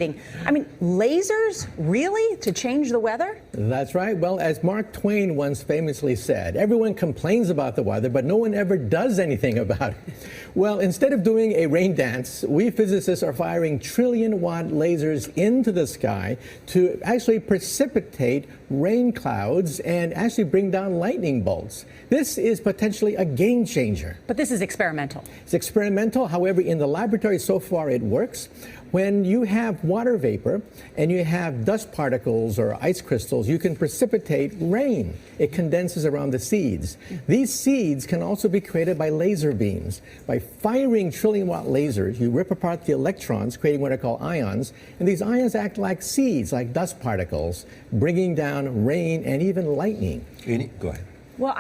I mean, lasers, really, to change the weather? That's right. Well, as Mark Twain once famously said, everyone complains about the weather, but no one ever does anything about it. Well, instead of doing a rain dance, we physicists are firing trillion-watt lasers into the sky to actually precipitate rain clouds and actually bring down lightning bolts. This is potentially a game changer. But this is experimental. It's experimental. However, in the laboratory so far it works. When you have water vapor and you have dust particles or ice crystals, you can precipitate rain. It condenses around the seeds. These seeds can also be created by laser beams. By firing trillion-watt lasers, you rip apart the electrons, creating what are called ions, and these ions act like seeds, like dust particles, bringing down rain and even lightning. Go ahead. Well,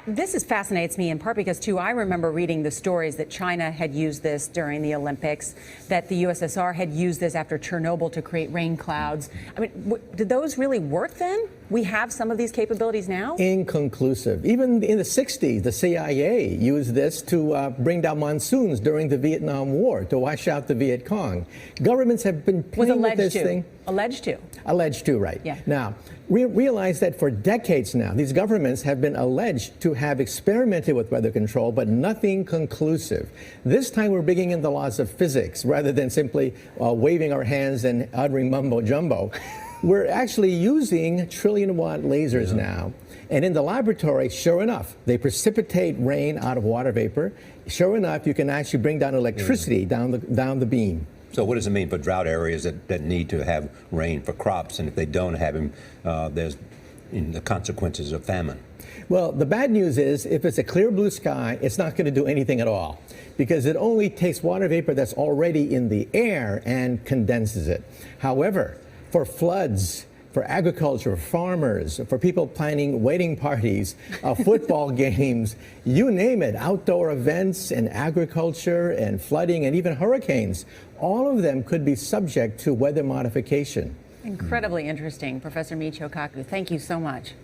this fascinates me in part because, too, I remember reading the stories that China had used this during the Olympics, that the USSR had used this after Chernobyl to create rain clouds. I mean, did those really work then? We have some of these capabilities now? Inconclusive. Even in the 60s, the CIA used this to bring down monsoons during the Vietnam War, to wash out the Viet Cong. Governments have been playing with this thing. Alleged to. Alleged to, right. Yeah. Now, we realize that for decades now, these governments have been alleged to have experimented with weather control, but nothing conclusive. This time we're bringing in the laws of physics rather than simply waving our hands and uttering mumbo-jumbo. We're actually using trillion-watt lasers now. And in the laboratory, sure enough, they precipitate rain out of water vapor. Sure enough, you can actually bring down electricity down the beam. So what does it mean for drought areas that need to have rain for crops, and if they don't have them, there's the consequences of famine? Well, the bad news is if it's a clear blue sky, it's not going to do anything at all because it only takes water vapor that's already in the air and condenses it. However, for floods, for agriculture, farmers, for people planning wedding parties, football games, you name it, outdoor events and agriculture and flooding and even hurricanes, all of them could be subject to weather modification. Incredibly interesting. Professor Michio Kaku, thank you so much.